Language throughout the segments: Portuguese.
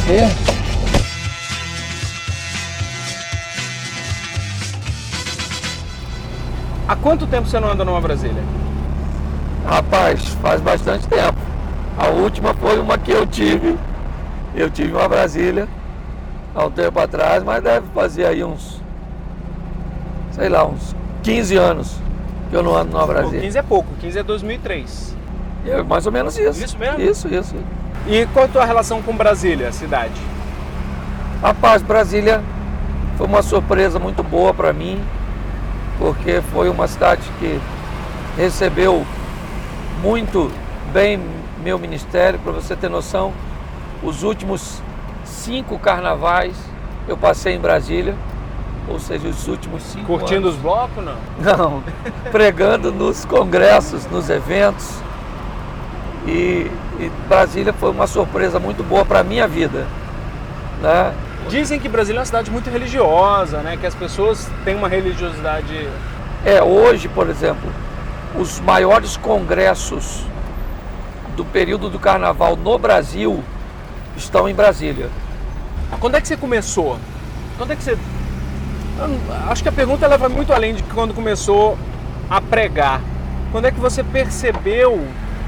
bater. Há quanto tempo você não anda numa Brasília? Rapaz, faz bastante tempo. A última foi uma que eu tive. Eu tive uma Brasília há um tempo atrás, mas deve fazer aí uns 15 anos que eu não ando numa Brasília. 15 é pouco, 15 é 2003. Mais ou menos isso. Isso mesmo? Isso. E qual a tua relação com Brasília, a cidade? Rapaz, Brasília foi uma surpresa muito boa para mim, porque foi uma cidade que recebeu muito bem meu ministério. Para você ter noção, os últimos 5 carnavais eu passei em Brasília, ou seja, os últimos 5 Curtindo anos. os blocos, não? Não, pregando nos congressos, nos eventos. E Brasília foi uma surpresa muito boa para a minha vida, né? Dizem que Brasília é uma cidade muito religiosa, né? Que as pessoas têm uma religiosidade... Hoje, por exemplo, os maiores congressos do período do carnaval no Brasil estão em Brasília. Quando é que você começou? Quando é que você... Acho que a pergunta ela vai muito além de quando começou a pregar. Quando é que você percebeu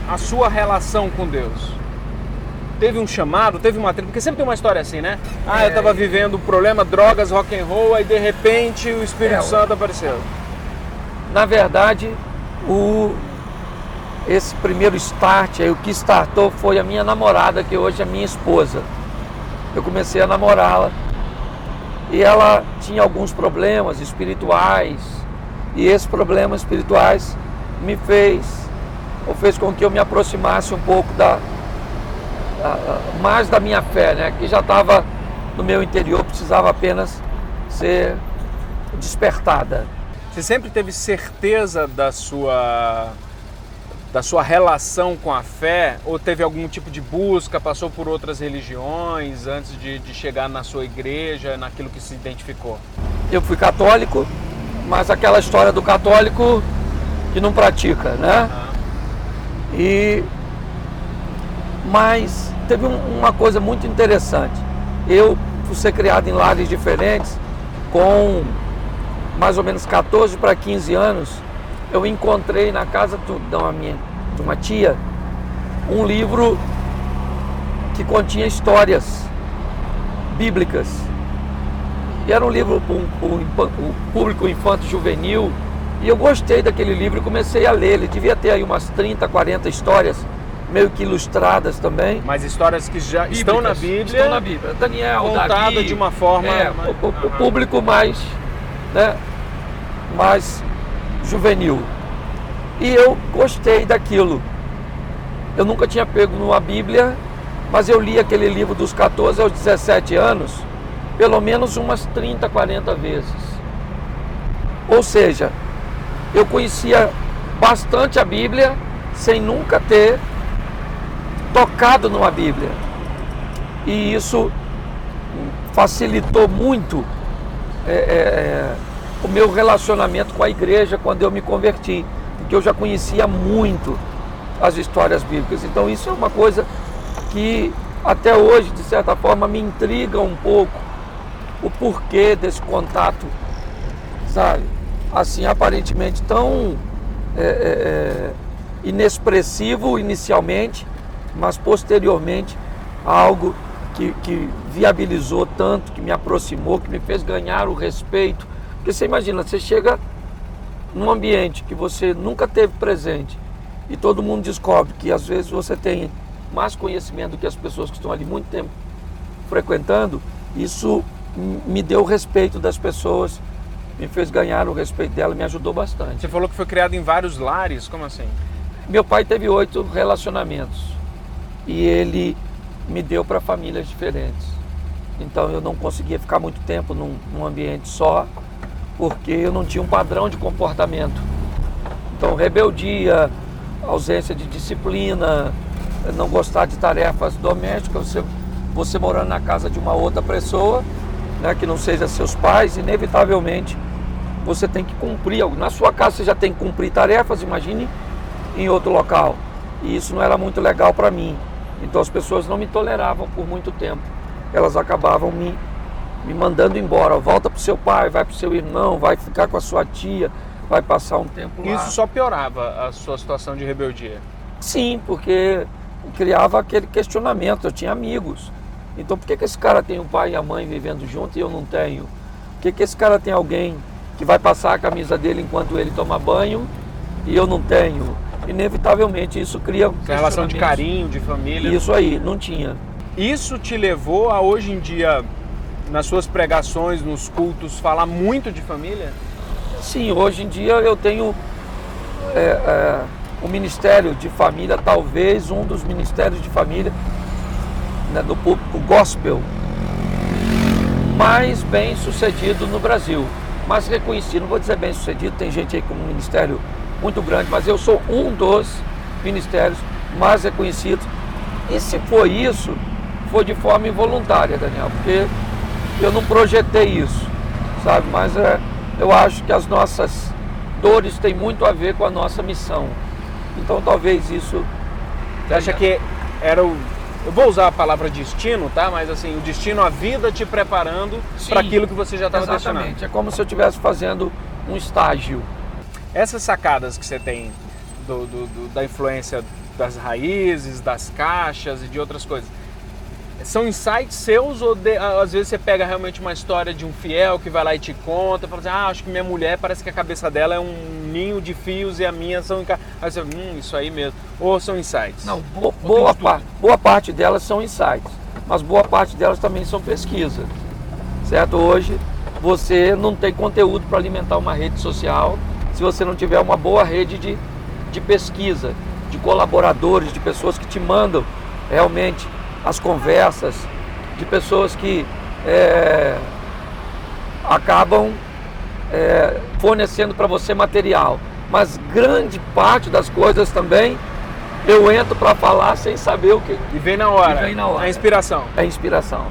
a sua relação com Deus? Teve um chamado, teve uma trilha, porque sempre tem uma história assim, né? Eu estava vivendo um problema, drogas, rock and roll, aí de repente o Espírito Santo apareceu. Na verdade, esse primeiro start, o que startou foi a minha namorada, que hoje é minha esposa. Eu comecei a namorá-la e ela tinha alguns problemas espirituais, e esses problemas espirituais fez com que eu me aproximasse um pouco mais da minha fé, né? Que já estava no meu interior, precisava apenas ser despertada. Você sempre teve certeza da sua relação com a fé? Ou teve algum tipo de busca, passou por outras religiões antes de chegar na sua igreja, naquilo que se identificou? Eu fui católico, mas aquela história do católico que não pratica, né? Mas teve uma coisa muito interessante. Eu fui ser criado em lares diferentes. Com mais ou menos 14 para 15 anos, eu encontrei na casa de uma tia um livro que continha histórias bíblicas. E era um livro para o público infanto-juvenil. E eu gostei daquele livro e comecei a ler. Ele devia ter aí umas 30, 40 histórias, meio que ilustradas também. Mas histórias que já bíblicas, estão na Bíblia. Estão na Bíblia. Daniel, contada Davi, de uma forma... o público mais, né, mais juvenil. E eu gostei daquilo. Eu nunca tinha pego numa Bíblia, mas eu li aquele livro dos 14 aos 17 anos, pelo menos umas 30, 40 vezes. Ou seja, eu conhecia bastante a Bíblia sem nunca ter tocado numa Bíblia. E isso facilitou muito o meu relacionamento com a igreja quando eu me converti, porque eu já conhecia muito as histórias bíblicas. Então isso é uma coisa que até hoje, de certa forma, me intriga um pouco, o porquê desse contato, sabe? Assim, aparentemente tão inexpressivo inicialmente, mas posteriormente algo que viabilizou tanto, que me aproximou, que me fez ganhar o respeito. Porque você imagina, você chega num ambiente que você nunca teve presente e todo mundo descobre que às vezes você tem mais conhecimento do que as pessoas que estão ali muito tempo frequentando. Isso me deu o respeito das pessoas, me fez ganhar o respeito dela, me ajudou bastante. Você falou que foi criado em vários lares, como assim? Meu pai teve 8 relacionamentos e ele me deu para famílias diferentes. Então eu não conseguia ficar muito tempo num ambiente só, porque eu não tinha um padrão de comportamento. Então rebeldia, ausência de disciplina, não gostar de tarefas domésticas, você morando na casa de uma outra pessoa, né, que não seja seus pais, inevitavelmente você tem que cumprir algo. Na sua casa você já tem que cumprir tarefas, imagine em outro local. E isso não era muito legal para mim. Então as pessoas não me toleravam por muito tempo. elas acabavam me mandando embora. Volta pro seu pai, vai pro seu irmão, vai ficar com a sua tia, vai passar um tempo lá. Isso só piorava a sua situação de rebeldia? Sim, porque criava aquele questionamento. Eu tinha amigos. Então por que esse cara tem o pai e a mãe vivendo junto e eu não tenho? Por que esse cara tem alguém que vai passar a camisa dele enquanto ele toma banho e eu não tenho? Inevitavelmente isso cria uma relação de carinho, de família. Isso aí, não tinha. Isso te levou a hoje em dia, nas suas pregações, nos cultos, falar muito de família? Sim, hoje em dia eu tenho o Ministério de Família, talvez um dos ministérios de família, né, do público gospel mais bem sucedido no Brasil. Mais reconhecido, não vou dizer bem sucedido, tem gente aí com um ministério muito grande, mas eu sou um dos ministérios mais reconhecidos. E se foi isso, foi de forma involuntária, Daniel, porque eu não projetei isso, sabe? Mas eu acho que as nossas dores têm muito a ver com a nossa missão. Então talvez isso... Você acha que era o... Eu vou usar a palavra destino, tá? Mas assim, o destino, a vida te preparando para aquilo que você já estava destinado. Exatamente, é como se eu estivesse fazendo um estágio. Essas sacadas que você tem da influência das raízes, das caixas e de outras coisas, são insights seus ou às vezes você pega realmente uma história de um fiel que vai lá e te conta, fala assim, acho que minha mulher parece que a cabeça dela é um ninho de fios e a minha são... Aí você, isso aí mesmo. Ou são insights? Não, boa parte delas são insights, mas boa parte delas também são pesquisas, certo? Hoje você não tem conteúdo para alimentar uma rede social se você não tiver uma boa rede de pesquisa, de colaboradores, de pessoas que te mandam realmente as conversas, de pessoas que acabam fornecendo para você material. Mas grande parte das coisas também eu entro para falar sem saber o que... E vem na hora. E vem na hora. É inspiração. É inspiração.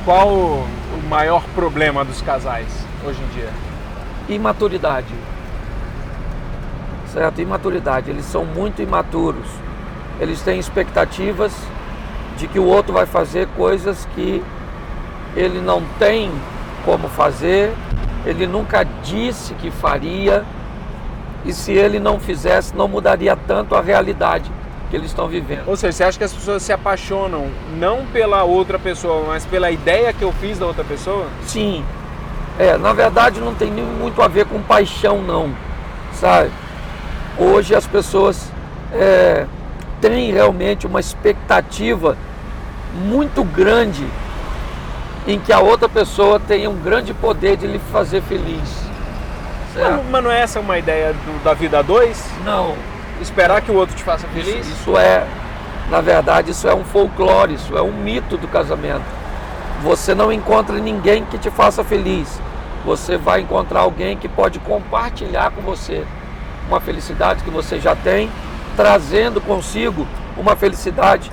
Qual o maior problema dos casais hoje em dia? Imaturidade. Certo? Imaturidade. Eles são muito imaturos. Eles têm expectativas de que o outro vai fazer coisas que ele não tem como fazer, ele nunca disse que faria, e se ele não fizesse, não mudaria tanto a realidade que eles estão vivendo. Ou seja, você acha que as pessoas se apaixonam não pela outra pessoa, mas pela ideia que eu fiz da outra pessoa? Sim. Na verdade não tem nem muito a ver com paixão não, sabe? Hoje as pessoas têm realmente uma expectativa muito grande em que a outra pessoa tenha um grande poder de lhe fazer feliz. Mas não é essa uma ideia da vida a dois? Não. Esperar que o outro te faça feliz? Isso na verdade, isso é um folclore, isso é um mito do casamento. Você não encontra ninguém que te faça feliz. Você vai encontrar alguém que pode compartilhar com você uma felicidade que você já tem, trazendo consigo uma felicidade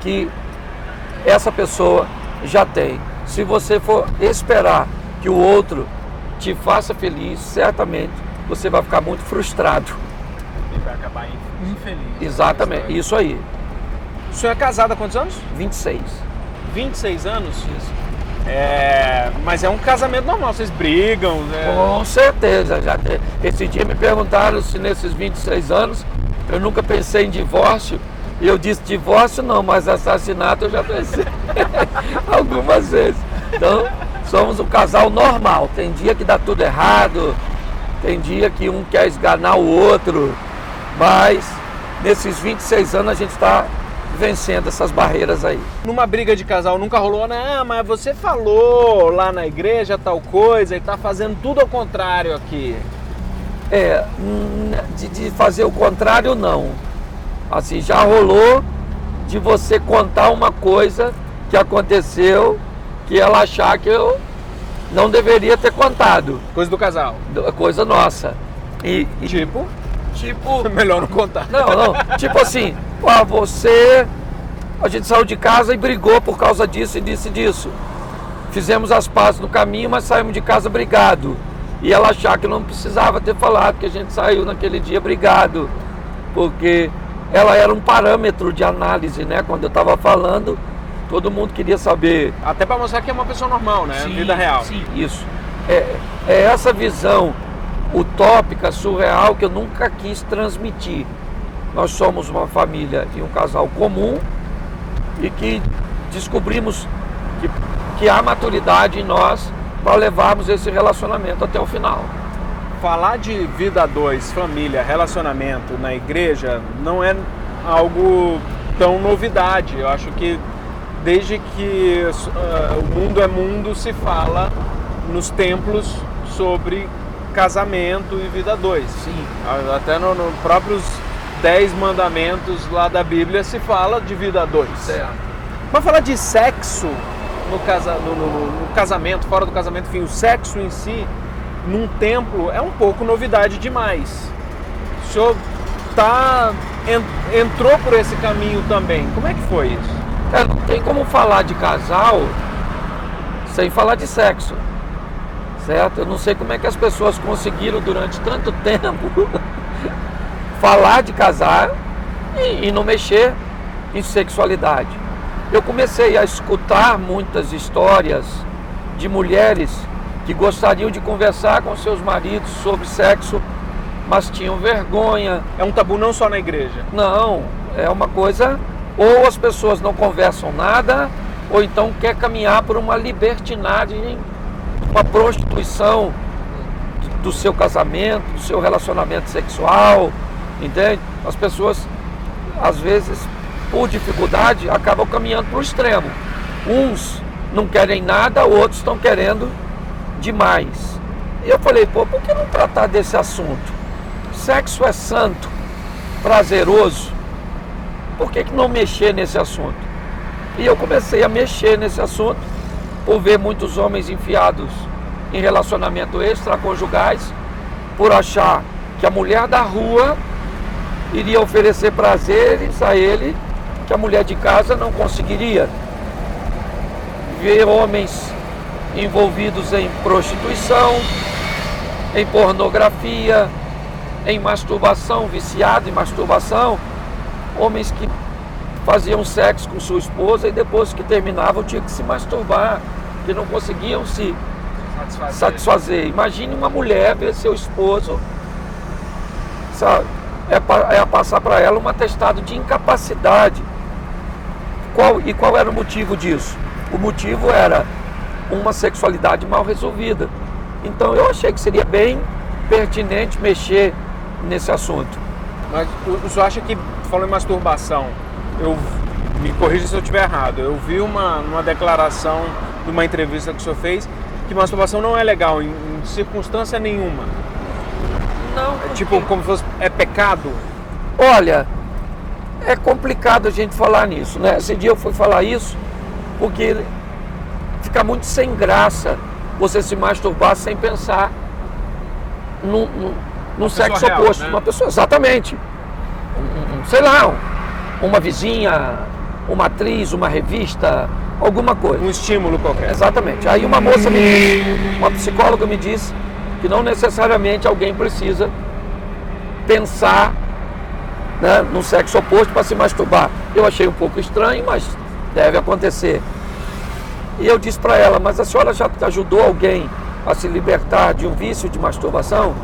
que essa pessoa já tem. Se você for esperar que o outro te faça feliz, certamente você vai ficar muito frustrado. E vai acabar infeliz. Exatamente, isso aí. O senhor é casado há quantos anos? 26. 26 anos? Isso. Mas é um casamento normal, vocês brigam, né? Com certeza. Esse dia me perguntaram se nesses 26 anos eu nunca pensei em divórcio. E eu disse, divórcio não, mas assassinato eu já pensei algumas vezes. Então, somos um casal normal. Tem dia que dá tudo errado, tem dia que um quer esganar o outro, mas nesses 26 anos a gente está vencendo essas barreiras aí. Numa briga de casal nunca rolou, né? Mas você falou lá na igreja tal coisa e tá fazendo tudo ao contrário aqui. De fazer o contrário não. Assim, já rolou de você contar uma coisa que aconteceu que ela achar que eu não deveria ter contado. Coisa do casal. Coisa nossa. Tipo? Tipo... Melhor não contar. Não. Tipo assim, a gente saiu de casa e brigou por causa disso e disso. Fizemos as pazes no caminho, mas saímos de casa brigado. E ela achar que não precisava ter falado que a gente saiu naquele dia brigado. Porque ela era um parâmetro de análise, né? Quando eu estava falando, Todo mundo queria saber. Até para mostrar que é uma pessoa normal, né? Sim, Vida real. Sim, isso. É essa visão utópica, surreal, que eu nunca quis transmitir. Nós somos uma família e um casal comum e que descobrimos que há maturidade em nós para levarmos esse relacionamento até o final. Falar de vida a dois, família, relacionamento na igreja não é algo tão novidade. Eu acho que desde que o mundo é mundo se fala nos templos sobre casamento e vida a dois. Sim. Até nos próprios 10 mandamentos lá da Bíblia se fala de vida a dois. Certo. Mas falar de sexo no casamento, fora do casamento, enfim, o sexo em si, num templo, é um pouco novidade demais. O senhor entrou por esse caminho também. Como é que foi isso? Não tem como falar de casal sem falar de sexo, certo? Eu não sei como é que as pessoas conseguiram durante tanto tempo falar de casar e não mexer em sexualidade. Eu comecei a escutar muitas histórias de mulheres que gostariam de conversar com seus maridos sobre sexo, mas tinham vergonha. É um tabu não só na igreja. Não, é uma coisa, ou as pessoas não conversam nada, ou então quer caminhar por uma libertinagem, uma prostituição do seu casamento, do seu relacionamento sexual, entende? As pessoas, às vezes, por dificuldade, acabam caminhando para o extremo. Uns não querem nada, outros estão querendo demais. E eu falei, por que não tratar desse assunto? Sexo é santo, prazeroso, por que não mexer nesse assunto? E eu comecei a mexer nesse assunto, por ver muitos homens enfiados em relacionamento extraconjugais, por achar que a mulher da rua iria oferecer prazeres a ele que a mulher de casa não conseguiria. Ver homens envolvidos em prostituição, em pornografia, em masturbação, viciado em masturbação, homens que faziam sexo com sua esposa e depois que terminavam tinham que se masturbar, que não conseguiam se satisfazer. Imagine uma mulher ver seu esposo, sabe, passar para ela um atestado de incapacidade. Qual era o motivo disso? O motivo era uma sexualidade mal resolvida. Então eu achei que seria bem pertinente mexer nesse assunto. Mas o senhor acha que, falando em masturbação, me corrija se eu estiver errado, eu vi uma declaração de uma entrevista que o senhor fez que masturbação não é legal em circunstância nenhuma. Não, tipo, como se fosse, é pecado? Olha, é complicado a gente falar nisso, né? Esse dia eu fui falar isso porque fica muito sem graça você se masturbar sem pensar num sexo real, oposto. né? Uma pessoa, exatamente. Sei lá, uma vizinha, uma atriz, uma revista, alguma coisa. Um estímulo qualquer. Exatamente. Aí uma psicóloga me disse que não necessariamente alguém precisa pensar, né, no sexo oposto para se masturbar. Eu achei um pouco estranho, mas deve acontecer. E eu disse para ela, mas a senhora já ajudou alguém a se libertar de um vício de masturbação?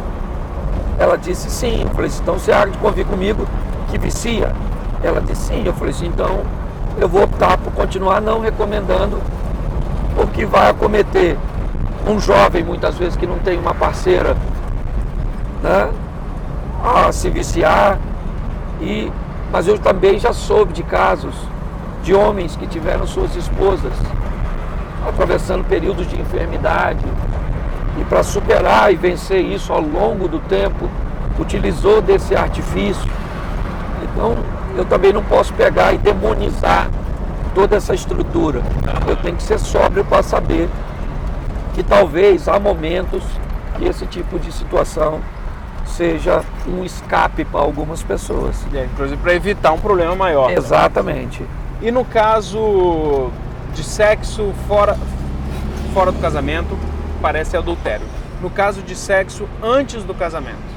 Ela disse sim. Eu falei, então você há de convir comigo que vicia? Ela disse sim. Eu falei assim, então eu vou optar por continuar não recomendando, porque vai acometer um jovem, muitas vezes, que não tem uma parceira, né, a se viciar. Mas eu também já soube de casos de homens que tiveram suas esposas atravessando períodos de enfermidade e para superar e vencer isso ao longo do tempo, utilizou desse artifício. Então, eu também não posso pegar e demonizar toda essa estrutura. Eu tenho que ser sóbrio para saber que talvez há momentos que esse tipo de situação seja um escape para algumas pessoas. Inclusive para evitar um problema maior. Exatamente. E no caso de sexo fora do casamento, parece adultério. No caso de sexo antes do casamento?